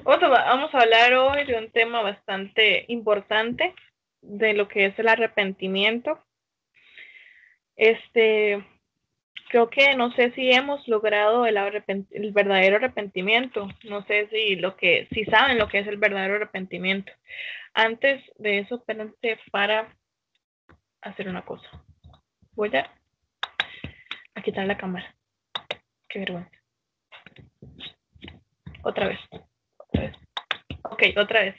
Vamos a hablar hoy de un tema bastante importante, de lo que es el arrepentimiento. Creo que no sé si hemos logrado el verdadero arrepentimiento. No sé si saben lo que es el verdadero arrepentimiento. Antes de eso, espérense para hacer una cosa. Voy a quitar la cámara. Qué vergüenza. Otra vez. Ok, otra vez.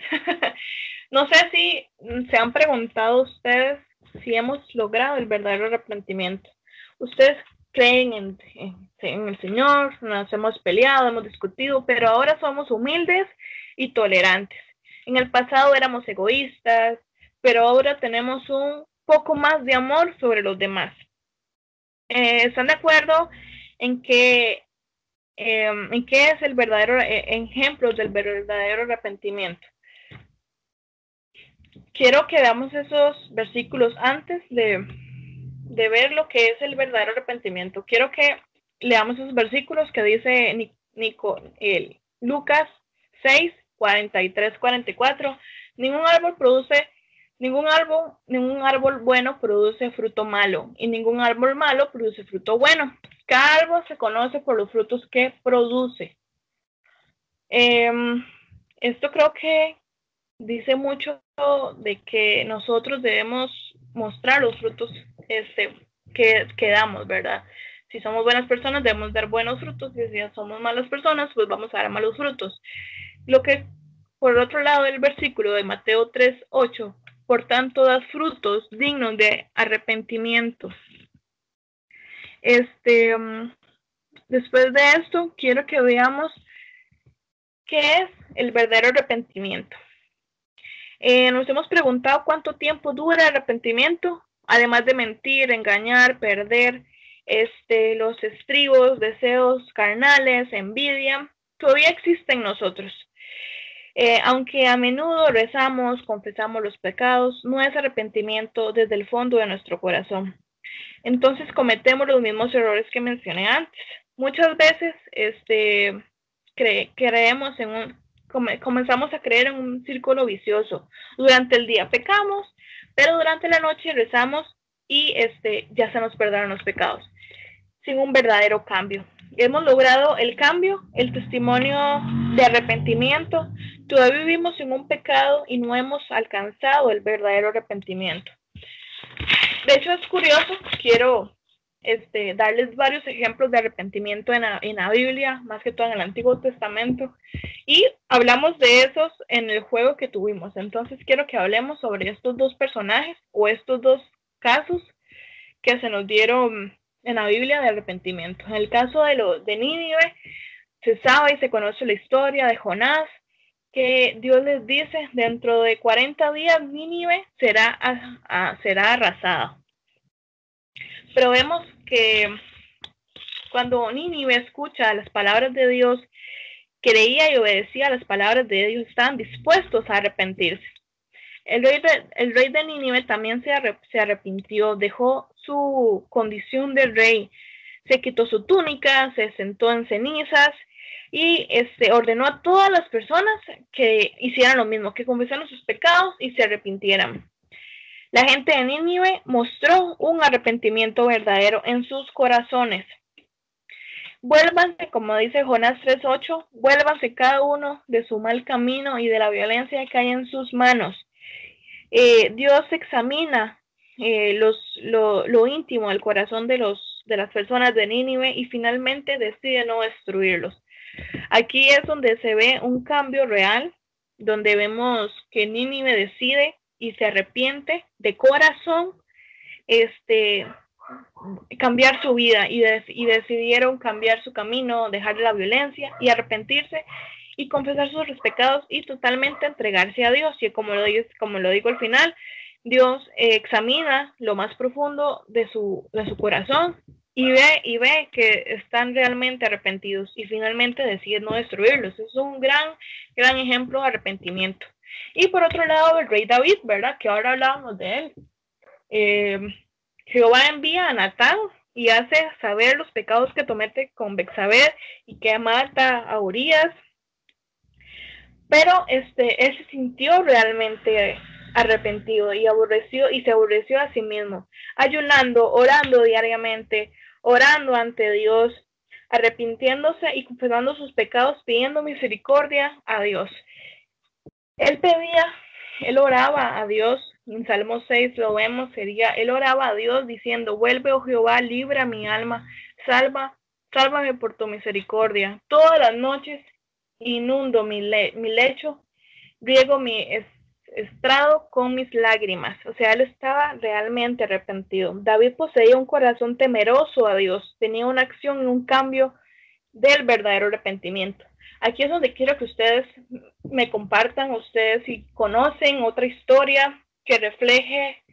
No sé si se han preguntado ustedes si hemos logrado el verdadero arrepentimiento. Ustedes creen en el Señor, nos hemos peleado, hemos discutido, pero ahora somos humildes y tolerantes. En el pasado éramos egoístas, pero ahora tenemos un poco más de amor sobre los demás. ¿Están de acuerdo en que en qué es el verdadero ejemplo del verdadero arrepentimiento? Quiero que veamos esos versículos antes de ver lo que es el verdadero arrepentimiento. Quiero que leamos esos versículos que dice Lucas 6, 43, 44. Ningún árbol produce, ningún árbol bueno produce fruto malo, y ningún árbol malo produce fruto bueno. Cada árbol se conoce por los frutos que produce. Esto creo que dice mucho de que nosotros debemos mostrar los frutos que damos, ¿verdad? Si somos buenas personas, debemos dar buenos frutos, y si somos malas personas, pues vamos a dar malos frutos. Lo que, por el otro lado del versículo de Mateo 3:8, por tanto, das frutos dignos de arrepentimiento. Después de esto, quiero que veamos qué es el verdadero arrepentimiento. Nos hemos preguntado cuánto tiempo dura el arrepentimiento, además de mentir, engañar, perder, los estribos, deseos carnales, envidia, todavía existe en nosotros. Aunque a menudo rezamos, confesamos los pecados, no es arrepentimiento desde el fondo de nuestro corazón. Entonces cometemos los mismos errores que mencioné antes. Muchas veces creemos comenzamos a creer en un círculo vicioso. Durante el día pecamos, pero durante la noche rezamos y ya se nos perdonan los pecados, sin un verdadero cambio. Hemos logrado el cambio, el testimonio de arrepentimiento. Todavía vivimos en un pecado y no hemos alcanzado el verdadero arrepentimiento. De hecho, es curioso, quiero darles varios ejemplos de arrepentimiento en la Biblia, más que todo en el Antiguo Testamento, y hablamos de esos en el juego que tuvimos. Entonces quiero que hablemos sobre estos dos personajes o estos dos casos que se nos dieron en la Biblia de arrepentimiento. En el caso de Nínive, se sabe y se conoce la historia de Jonás, que Dios les dice, dentro de 40 días Nínive será arrasada. Pero vemos que cuando Nínive escucha las palabras de Dios, creía y obedecía a las palabras de Dios, estaban dispuestos a arrepentirse. El rey de Nínive también se arrepintió, dejó su condición de rey, se quitó su túnica, se sentó en cenizas y ordenó a todas las personas que hicieran lo mismo, que confesaran sus pecados y se arrepintieran. La gente de Nínive mostró un arrepentimiento verdadero en sus corazones. Vuélvanse, como dice Jonás 3:8, vuélvanse cada uno de su mal camino y de la violencia que hay en sus manos. Dios examina lo íntimo del corazón de las personas de Nínive y finalmente decide no destruirlos. Aquí es donde se ve un cambio real, donde vemos que Nínive decide y se arrepiente de corazón cambiar su vida y decidieron cambiar su camino, dejar la violencia y arrepentirse y confesar sus pecados y totalmente entregarse a Dios. Y como lo digo al final, Dios examina lo más profundo de su corazón y ve que están realmente arrepentidos y finalmente deciden no destruirlos. Es un gran ejemplo de arrepentimiento. Y por otro lado, el rey David, ¿verdad? Que ahora hablábamos de él. Jehová envía a Natán y hace saber los pecados que comete con Betsabé y que mata a Urias. Pero él se sintió realmente arrepentido y se aborreció a sí mismo, ayunando, orando diariamente, orando ante Dios, arrepintiéndose y confesando sus pecados, pidiendo misericordia a Dios. Él pedía, él oraba a Dios, en Salmo 6 lo vemos, él oraba a Dios diciendo, vuelve, oh Jehová, libra mi alma, sálvame por tu misericordia. Todas las noches inundo mi lecho, riego mi estrado con mis lágrimas. O sea, él estaba realmente arrepentido. David poseía un corazón temeroso a Dios, tenía una acción y un cambio del verdadero arrepentimiento. Aquí es donde quiero que ustedes me compartan, ustedes si conocen otra historia que refleje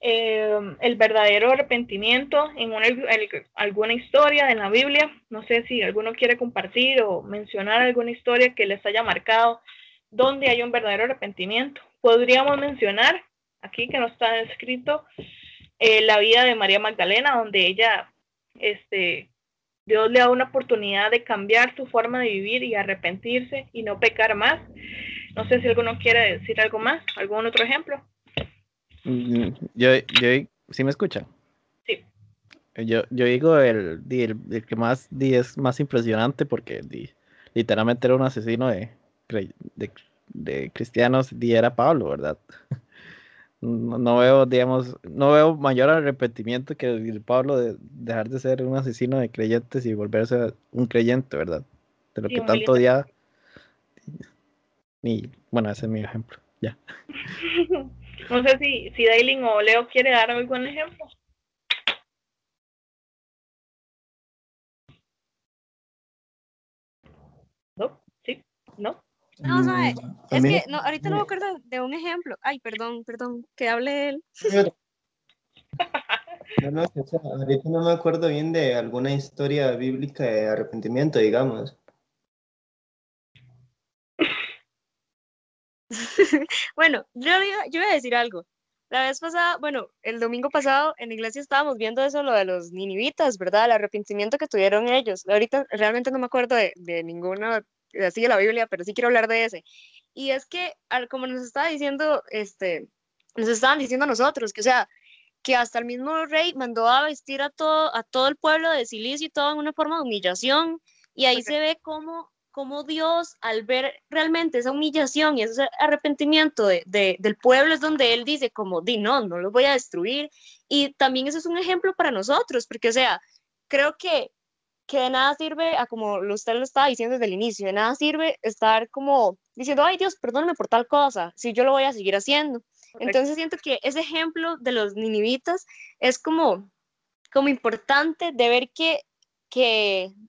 el verdadero arrepentimiento en alguna historia de la Biblia. No sé si alguno quiere compartir o mencionar alguna historia que les haya marcado donde hay un verdadero arrepentimiento. Podríamos mencionar, aquí que no está escrito, la vida de María Magdalena, donde ella, Dios le da una oportunidad de cambiar su forma de vivir y arrepentirse y no pecar más. No sé si alguno quiere decir algo más, algún otro ejemplo. ¿Sí me escucha? Sí. Yo digo el que más es más impresionante porque literalmente era un asesino de cristianos y era Pablo, ¿verdad? No veo, digamos, no veo mayor arrepentimiento que el Pablo de dejar de ser un asesino de creyentes y volverse un creyente, ¿verdad? De lo Sí, que muy tanto lindo. odiaba. Y bueno, ese es mi ejemplo. Ya. No sé si Dailin o Leo quiere dar algún ejemplo. ¿No? ¿Sí? ¿No? No, sabe, A es mí que no, ahorita no me acuerdo de un ejemplo. Ay, perdón, que hable él. no, o sea, ahorita no me acuerdo bien de alguna historia bíblica de arrepentimiento, digamos. Bueno, yo voy a decir algo. La vez pasada, bueno, el domingo pasado en la iglesia estábamos viendo eso, lo de los ninivitas, ¿verdad? El arrepentimiento que tuvieron ellos. Ahorita realmente no me acuerdo de ninguna así de la Biblia, pero sí quiero hablar de ese. Y es que, como nos estaba diciendo, nos estaban diciendo a nosotros, que o sea, que hasta el mismo rey mandó a vestir a todo el pueblo de Cilicio y todo en una forma de humillación, y ahí se ve cómo Dios, al ver realmente esa humillación y ese arrepentimiento del pueblo, es donde Él dice como, di, no los voy a destruir, y también eso es un ejemplo para nosotros, porque o sea, creo que de nada sirve, como usted lo estaba diciendo desde el inicio, de nada sirve estar como diciendo, ay Dios, perdóname por tal cosa, si yo lo voy a seguir haciendo. Correcto. Entonces siento que ese ejemplo de los ninivitas es como importante de ver que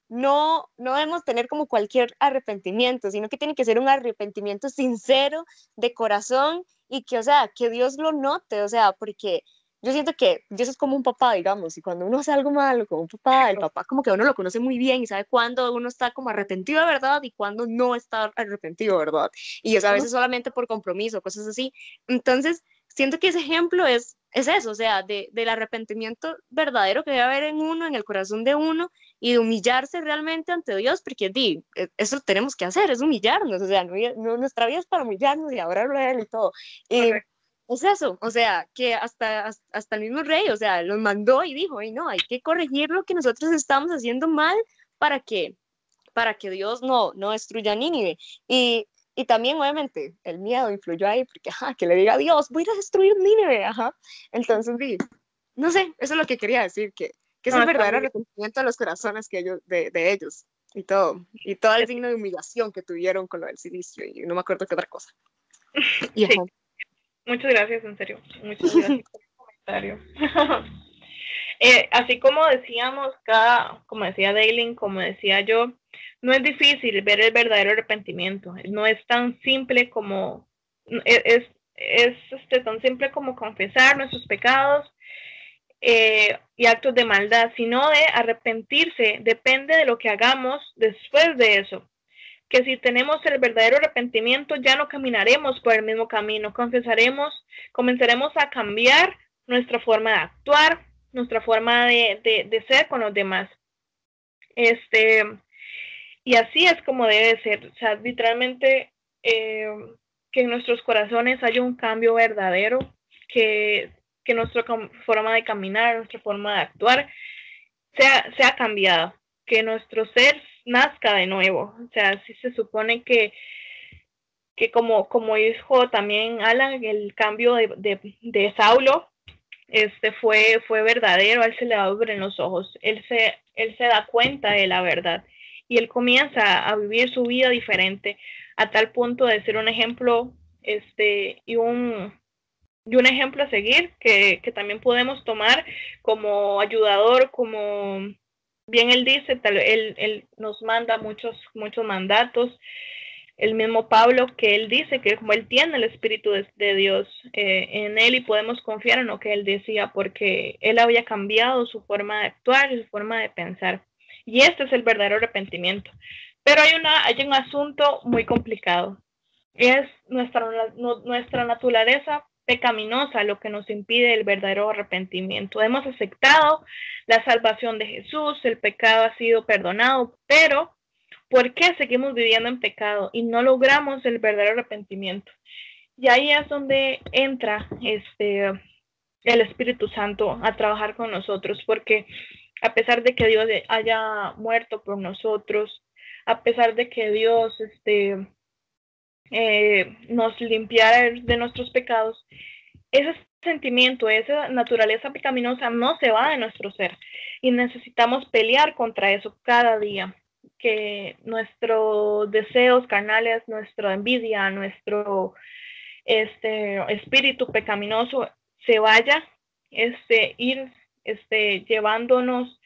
no debemos tener como cualquier arrepentimiento, sino que tiene que ser un arrepentimiento sincero, de corazón, y que, o sea, que Dios lo note, o sea, porque yo siento que Dios es como un papá, digamos, y cuando uno hace algo malo con un papá, el papá como que uno lo conoce muy bien y sabe cuándo uno está como arrepentido de verdad y cuándo no está arrepentido de verdad. Y o sea, a veces solamente por compromiso, cosas así. Entonces, siento que ese ejemplo es eso, o sea, del arrepentimiento verdadero que debe haber en uno, en el corazón de uno, y de humillarse realmente ante Dios, porque eso tenemos que hacer, es humillarnos, o sea, nuestra vida es para humillarnos y adorarlo a Él y todo. Y Correcto. es eso, o sea, que hasta el mismo rey, o sea, los mandó y dijo, y no, hay que corregir lo que nosotros estamos haciendo mal para que Dios no destruya a Nínive. Y también, obviamente, el miedo influyó ahí, porque, ajá, que le diga a Dios, voy a destruir Nínive, ajá. Entonces, no sé, eso es lo que quería decir, que es No, el está verdadero muy bien. arrepentimiento de los corazones de ellos y todo el signo de humillación que tuvieron con lo del silicio, y no me acuerdo qué otra cosa. Y ajá. Sí, muchas gracias, en serio. Muchas gracias por el comentario. Así como decíamos, como decía Daylin, como decía yo, no es difícil ver el verdadero arrepentimiento. No es tan simple como tan simple como confesar nuestros pecados y actos de maldad, sino de arrepentirse. Depende de lo que hagamos después de eso. Que si tenemos el verdadero arrepentimiento, ya no caminaremos por el mismo camino. Comenzaremos a cambiar nuestra forma de actuar, nuestra forma de ser con los demás. Y así es como debe ser. O sea, literalmente que en nuestros corazones haya un cambio verdadero, que nuestra forma de caminar, nuestra forma de actuar sea cambiada, que nuestro ser nazca de nuevo. O sea, sí se supone que como dijo también Alan, el cambio de Saulo fue verdadero, a él se le abren los ojos, él se da cuenta de la verdad y él comienza a vivir su vida diferente a tal punto de ser un ejemplo y un ejemplo a seguir que también podemos tomar como ayudador, como bien él dice, él nos manda muchos mandatos. El mismo Pablo, que él dice que como él tiene el Espíritu de Dios en él y podemos confiar en lo que él decía porque él había cambiado su forma de actuar y su forma de pensar. Y este es el verdadero arrepentimiento. Pero hay un asunto muy complicado. Es nuestra naturaleza pecaminosa lo que nos impide el verdadero arrepentimiento. Hemos aceptado la salvación de Jesús, el pecado ha sido perdonado, pero ¿por qué seguimos viviendo en pecado y no logramos el verdadero arrepentimiento? Y ahí es donde entra el Espíritu Santo a trabajar con nosotros, porque a pesar de que Dios haya muerto por nosotros, a pesar de que Dios nos limpiara de nuestros pecados, ese sentimiento, esa naturaleza pecaminosa no se va de nuestro ser y necesitamos pelear contra eso cada día, que nuestros deseos carnales, nuestra envidia, nuestro espíritu pecaminoso se vaya, ir llevándonos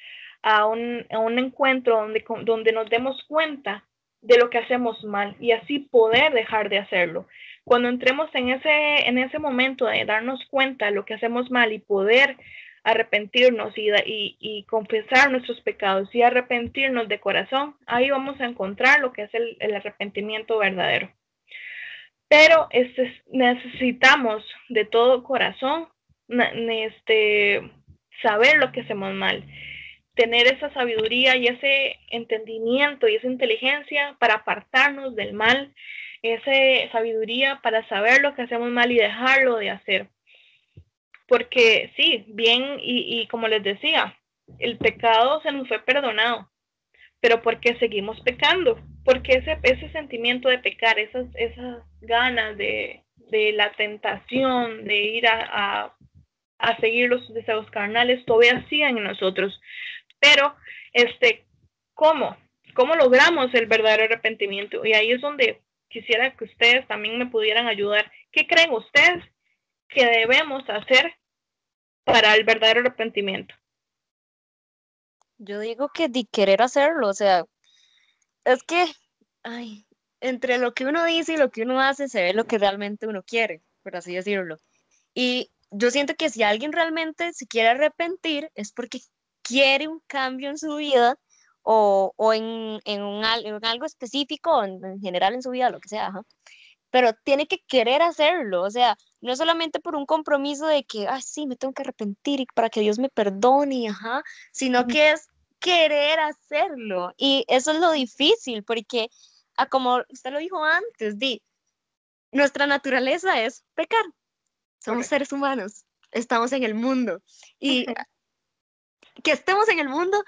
a un encuentro donde nos demos cuenta de lo que hacemos mal y así poder dejar de hacerlo. Cuando entremos en ese momento de darnos cuenta de lo que hacemos mal y poder arrepentirnos y confesar nuestros pecados y arrepentirnos de corazón, ahí vamos a encontrar lo que es el arrepentimiento verdadero. Pero necesitamos de todo corazón saber lo que hacemos mal, tener esa sabiduría y ese entendimiento y esa inteligencia para apartarnos del mal, esa sabiduría para saber lo que hacemos mal y dejarlo de hacer. Porque sí, bien, y como les decía, el pecado se nos fue perdonado, pero ¿por qué seguimos pecando? Porque ese sentimiento de pecar, esas ganas de la tentación, de ir a seguir los deseos carnales, todavía siguen en nosotros. Pero, ¿cómo? ¿Cómo logramos el verdadero arrepentimiento? Y ahí es donde quisiera que ustedes también me pudieran ayudar. ¿Qué creen ustedes que debemos hacer para el verdadero arrepentimiento? Yo digo que de querer hacerlo, o sea, es que, ay, entre lo que uno dice y lo que uno hace se ve lo que realmente uno quiere, por así decirlo. Y yo siento que si alguien realmente se quiere arrepentir es porque quiere un cambio en su vida o en algo específico, o en general en su vida, lo que sea, ajá. Pero tiene que querer hacerlo, o sea, no solamente por un compromiso de que, ay, sí, me tengo que arrepentir y para que Dios me perdone, ajá, sino que es querer hacerlo. Y eso es lo difícil, porque, como usted lo dijo antes, nuestra naturaleza es pecar. Somos seres humanos, estamos en el mundo. Y que estemos en el mundo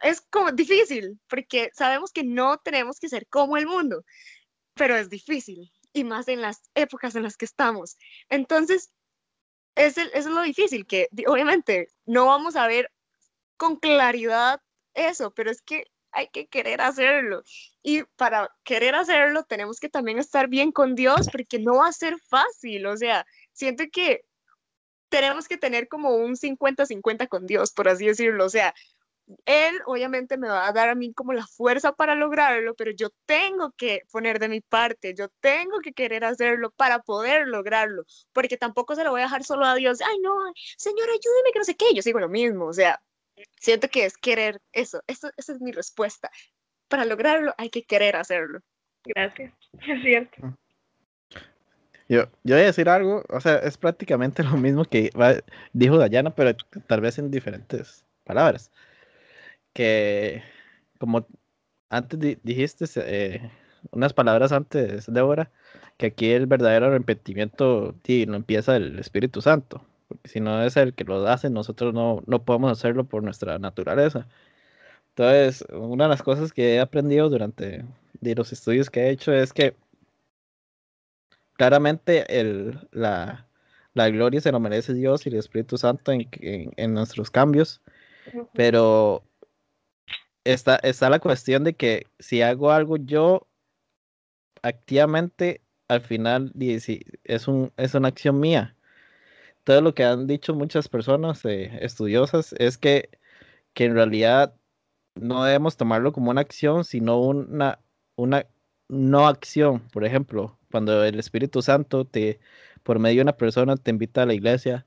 es como difícil, porque sabemos que no tenemos que ser como el mundo, pero es difícil, y más en las épocas en las que estamos. Entonces, eso es lo difícil, que obviamente no vamos a ver con claridad eso, pero es que hay que querer hacerlo. Y para querer hacerlo tenemos que también estar bien con Dios, porque no va a ser fácil. O sea, siento que tenemos que tener como un 50-50 con Dios, por así decirlo. O sea, Él obviamente me va a dar a mí como la fuerza para lograrlo, pero yo tengo que poner de mi parte, yo tengo que querer hacerlo para poder lograrlo, porque tampoco se lo voy a dejar solo a Dios. Ay, no, Señor, ayúdeme, que no sé qué. Yo sigo lo mismo, o sea, siento que es querer eso. Esa es mi respuesta. Para lograrlo hay que querer hacerlo. Gracias, es cierto. Yo voy a decir algo, o sea, es prácticamente lo mismo que dijo Dayana, pero tal vez en diferentes palabras. Que como antes dijiste, unas palabras antes, Débora, que aquí el verdadero arrepentimiento no empieza el Espíritu Santo, porque si no es el que lo hace, nosotros no podemos hacerlo por nuestra naturaleza. Entonces, una de las cosas que he aprendido durante los estudios que he hecho es que claramente la gloria se lo merece Dios y el Espíritu Santo en nuestros cambios, pero está la cuestión de que si hago algo yo activamente, al final si es una acción mía. Todo lo que han dicho muchas personas estudiosas es que en realidad no debemos tomarlo como una acción, sino una no acción. Por ejemplo, cuando el Espíritu Santo por medio de una persona te invita a la iglesia,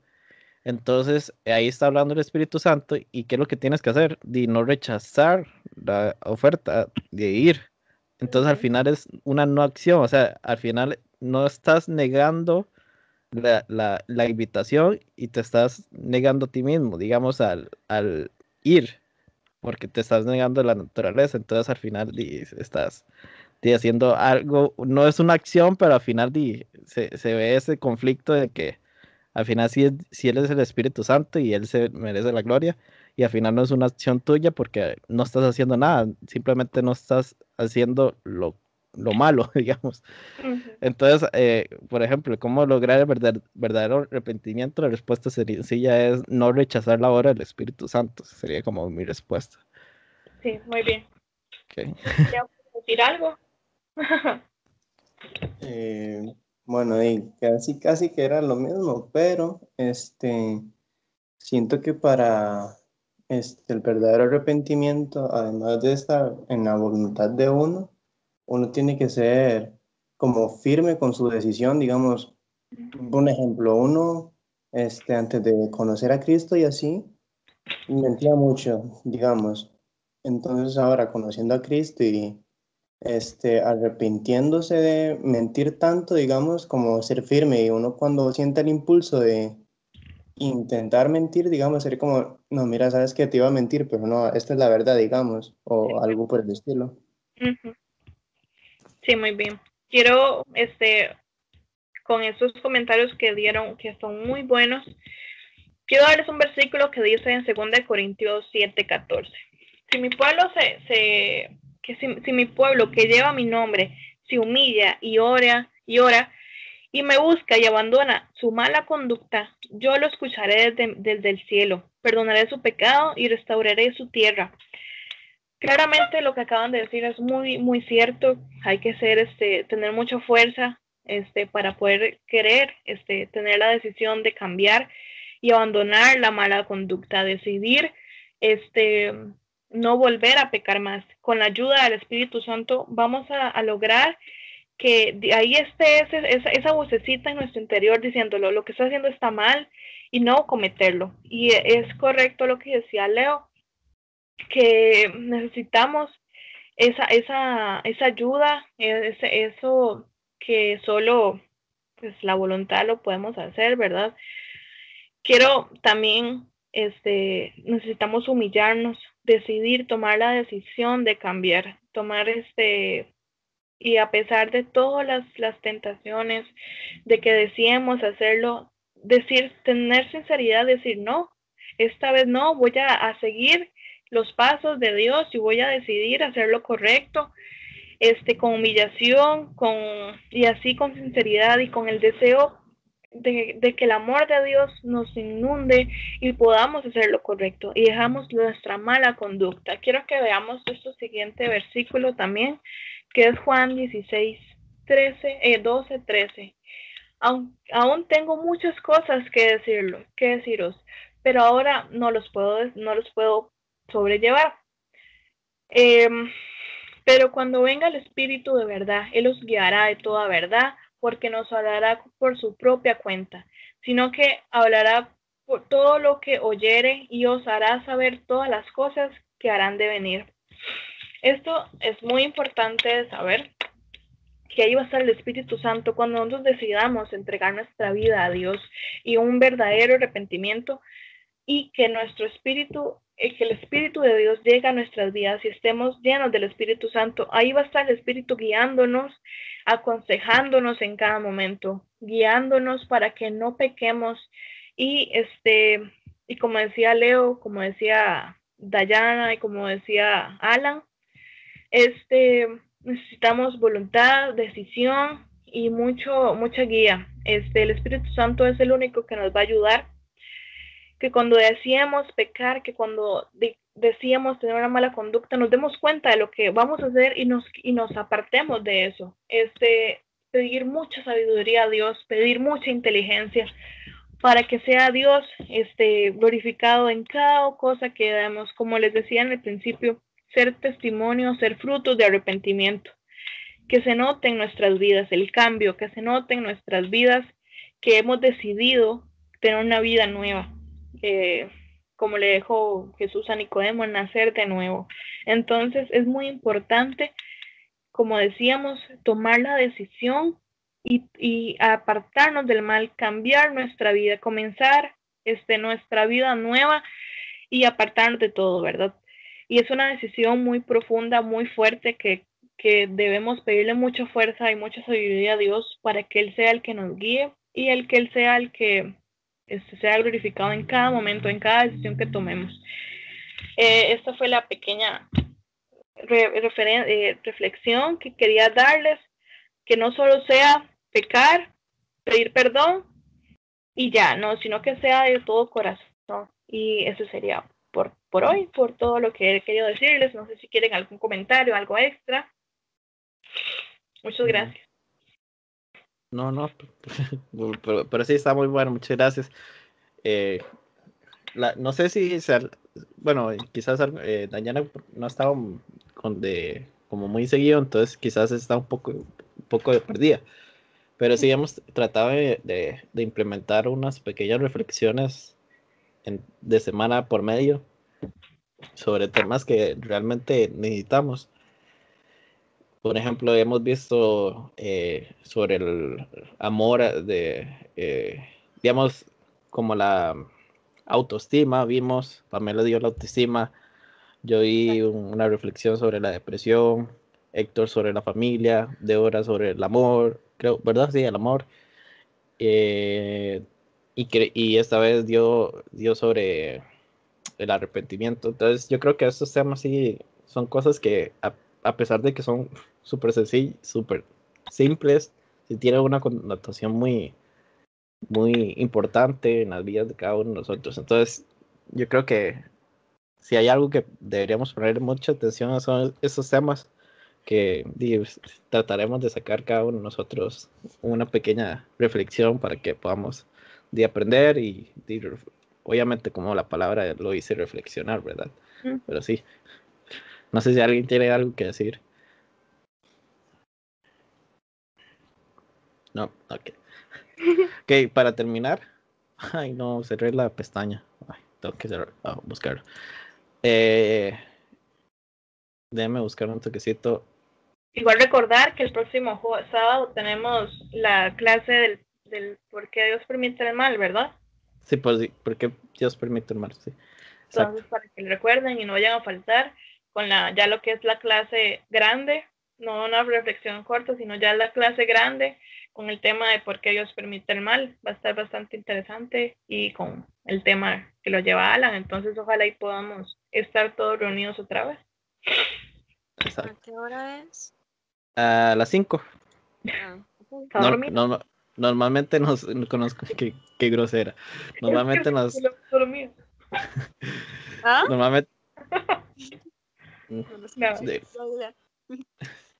entonces ahí está hablando el Espíritu Santo y qué es lo que tienes que hacer, de no rechazar la oferta de ir. Entonces al final es una no acción, o sea, al final no estás negando la invitación y te estás negando a ti mismo, digamos, al ir, porque te estás negando la naturaleza. Entonces al final estás haciendo algo, no es una acción, pero al final se ve ese conflicto de que al final sí él es el Espíritu Santo y él se merece la gloria, y al final no es una acción tuya porque no estás haciendo nada, simplemente no estás haciendo lo malo, digamos. Entonces, por ejemplo, ¿cómo lograr el verdadero arrepentimiento? La respuesta sencilla es no rechazar la obra del Espíritu Santo. Sería como mi respuesta. Sí, muy bien. Okay. ¿Ya puedo decir algo? Bueno, y casi que era lo mismo, pero siento que para el verdadero arrepentimiento, además de estar en la voluntad de uno tiene que ser como firme con su decisión. Digamos, un ejemplo, uno antes de conocer a Cristo y así, mentía mucho, digamos. Entonces ahora conociendo a Cristo y arrepintiéndose de mentir tanto, digamos, como ser firme, y uno cuando siente el impulso de intentar mentir, digamos, ser como, no, mira, sabes que te iba a mentir, pero no, esta es la verdad, digamos, o algo por el estilo. Sí, muy bien. Quiero, con esos comentarios que dieron, que son muy buenos, quiero darles un versículo que dice en 2 Corintios 7:14. Si mi pueblo si mi pueblo que lleva mi nombre se humilla y ora y me busca y abandona su mala conducta, yo lo escucharé desde el cielo, perdonaré su pecado y restauraré su tierra. Claramente lo que acaban de decir es muy, muy cierto. Hay que tener mucha fuerza, para poder querer, tener la decisión de cambiar y abandonar la mala conducta, decidir, no volver a pecar más. Con la ayuda del Espíritu Santo vamos a lograr que ahí esté esa vocecita en nuestro interior diciéndolo, lo que está haciendo está mal, y no cometerlo. Y es correcto lo que decía Leo, que necesitamos esa ayuda, eso que solo pues la voluntad lo podemos hacer, ¿verdad? Quiero también, necesitamos humillarnos, decidir, tomar la decisión de cambiar, tomar y a pesar de todas las tentaciones, de que deseemos hacerlo, tener sinceridad, decir no, esta vez no, voy a seguir los pasos de Dios y voy a decidir hacer lo correcto, con humillación, y así con sinceridad y con el deseo de que el amor de Dios nos inunde y podamos hacer lo correcto y dejamos nuestra mala conducta. Quiero que veamos este siguiente versículo también, que es Juan 12, 13. Aún tengo muchas cosas que deciros, pero ahora no los puedo sobrellevar. Pero cuando venga el Espíritu de verdad, Él os guiará de toda verdad, porque nos hablará por su propia cuenta, sino que hablará por todo lo que oyere y os hará saber todas las cosas que harán de venir. Esto es muy importante de saber, que ahí va a estar el Espíritu Santo cuando nosotros decidamos entregar nuestra vida a Dios y un verdadero arrepentimiento, y que nuestro espíritu que el Espíritu de Dios llegue a nuestras vidas y estemos llenos del Espíritu Santo, ahí va a estar el Espíritu guiándonos, aconsejándonos en cada momento, guiándonos para que no pequemos. Y y como decía Leo, como decía Dayana y como decía Alan, necesitamos voluntad, decisión y mucha guía. El Espíritu Santo es el único que nos va a ayudar, que cuando decíamos pecar, que cuando decíamos tener una mala conducta, nos demos cuenta de lo que vamos a hacer y nos apartemos de eso. Pedir mucha sabiduría a Dios, pedir mucha inteligencia para que sea Dios glorificado en cada cosa que damos. Como les decía en el principio, ser testimonio, ser frutos de arrepentimiento, que se note en nuestras vidas el cambio, que se note en nuestras vidas que hemos decidido tener una vida nueva, como le dijo Jesús a Nicodemo, nacer de nuevo. Entonces es muy importante, como decíamos, tomar la decisión y apartarnos del mal, cambiar nuestra vida, comenzar nuestra vida nueva y apartarnos de todo, ¿verdad? Y es una decisión muy profunda, muy fuerte, que debemos pedirle mucha fuerza y mucha sabiduría a Dios para que Él sea el que nos guíe y que Él sea el que sea glorificado en cada momento, en cada decisión que tomemos. Esta fue la pequeña reflexión que quería darles, que no solo sea pecar, pedir perdón y ya, no, sino que sea de todo corazón. Y eso sería por hoy, por todo lo que he querido decirles. No sé si quieren algún comentario, algo extra. Muchas gracias. No, pero sí está muy bueno, muchas gracias. No sé si, bueno, quizás Dayana no ha estado como muy seguido, entonces quizás está un poco de perdida. Pero sí hemos tratado de implementar unas pequeñas reflexiones de semana por medio sobre temas que realmente necesitamos. Por ejemplo, hemos visto sobre el amor digamos, como la autoestima, vimos, Pamela dio la autoestima, yo vi una reflexión sobre la depresión, Héctor sobre la familia, Deborah sobre el amor, creo, ¿verdad? Sí, el amor. Y esta vez dio sobre el arrepentimiento. Entonces yo creo que estos temas sí son cosas que a pesar de que son súper sencillos, súper simples, sí tienen una connotación muy, muy importante en las vidas de cada uno de nosotros. Entonces yo creo que si hay algo que deberíamos poner mucha atención son esos temas que trataremos de sacar cada uno de nosotros una pequeña reflexión para que podamos aprender y obviamente como la palabra lo dice, reflexionar, ¿verdad? Pero sí, no sé si alguien tiene algo que decir. No, ok. Ok, para terminar, ay no, cerré la pestaña, ay, tengo que buscarlo. Déjame buscar un toquecito. Igual recordar que el próximo sábado tenemos la clase del por qué Dios permite el mal, ¿verdad? Sí, pues porque Dios permite el mal, sí. Entonces, para que lo recuerden y no vayan a faltar con ya lo que es la clase grande, no una reflexión corta, sino ya la clase grande con el tema de por qué Dios permite el mal. Va a estar bastante interesante y con el tema que lo lleva Alan. Entonces, ojalá y podamos estar todos reunidos otra vez. Exacto. ¿A qué hora es? A las 5. Normalmente no conozco qué grosera. Normalmente nos. ¿Ah? Normalmente.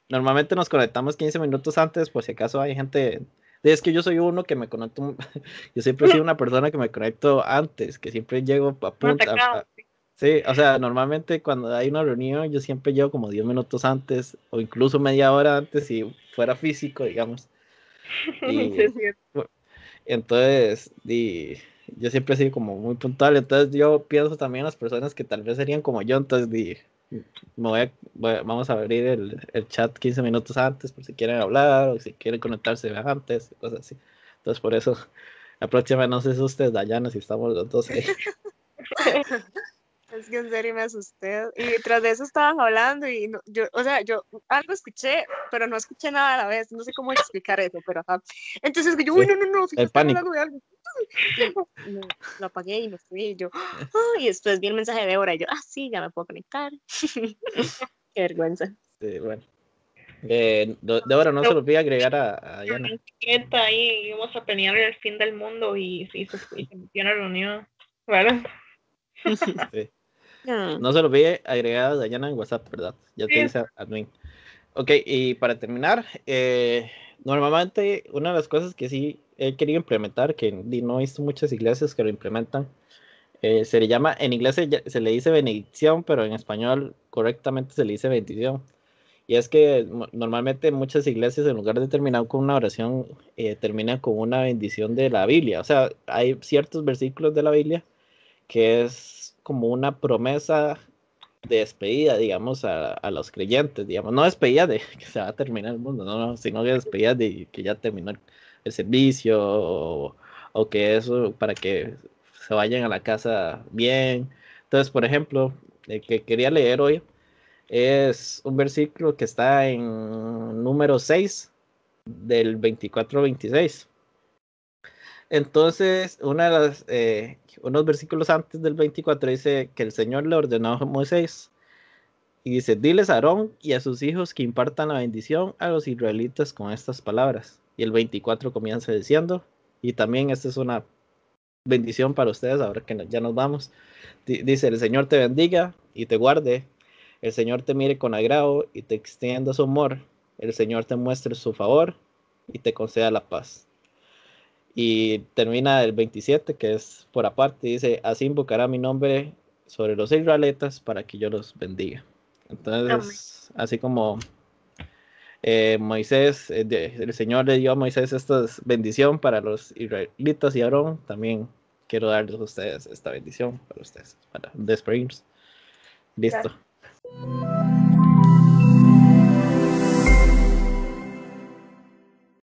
Normalmente nos conectamos 15 minutos antes, por si acaso hay gente. Es que yo soy uno que me conecto. Yo siempre he sido una persona que me conecto antes, que siempre llego a punto. Sí, o sea, normalmente cuando hay una reunión yo siempre llego como 10 minutos antes o incluso media hora antes si fuera físico, digamos. Y entonces yo siempre he sido como muy puntual, entonces yo pienso también en las personas que tal vez serían como yo, entonces vamos a abrir el chat 15 minutos antes por si quieren hablar o si quieren conectarse antes, cosas así. Entonces por eso la próxima no sé si ustedes, Dayana, si estamos los dos ahí. Es que en serio me asusté. Y tras de eso estaban hablando y yo, o sea, yo algo escuché, pero no escuché nada a la vez. No sé cómo explicar eso, pero ajá. Entonces yo, uy, Sí, no, el están pánico. hablando de algo. Y lo apagué y me fui. Y yo, y después vi el mensaje de Débora y yo, sí, ya me puedo conectar. Qué vergüenza. Sí, bueno. Débora, no se lo olvide agregar a Diana. Ahí íbamos a planear el fin del mundo y se metió en la reunión. ¿Verdad? Sí. No se lo olvide agregar a Diana en WhatsApp, ¿verdad? Ya te Sí. dice admin. Ok, y para terminar, normalmente una de las cosas que sí he querido implementar, que no he visto muchas iglesias que lo implementan, se le llama, en inglés se le dice benedicción, pero en español correctamente se le dice bendición. Y es que normalmente muchas iglesias en lugar de terminar con una oración, terminan con una bendición de la Biblia. O sea, hay ciertos versículos de la Biblia que es como una promesa de despedida, digamos, a los creyentes, digamos, no despedida de que se va a terminar el mundo, no, sino que despedida de que ya terminó el servicio o que eso para que se vayan a la casa bien. Entonces, por ejemplo, el que quería leer hoy es un versículo que está en número 6 del 24-26. Entonces, unos versículos antes del 24 dice que el Señor le ordenó a Moisés y dice, diles a Aarón y a sus hijos que impartan la bendición a los israelitas con estas palabras. Y el 24 comienza diciendo, y también esta es una bendición para ustedes ahora que ya nos vamos. Dice, el Señor te bendiga y te guarde. El Señor te mire con agrado y te extienda su amor. El Señor te muestre su favor y te conceda la paz. Y termina el 27, que es por aparte, dice, así invocará mi nombre sobre los israelitas para que yo los bendiga. Amén. Entonces, así como Moisés, el Señor le dio a Moisés esta bendición para los israelitas y Aarón, también quiero darles a ustedes esta bendición para ustedes, para despedirnos. Listo. Gracias.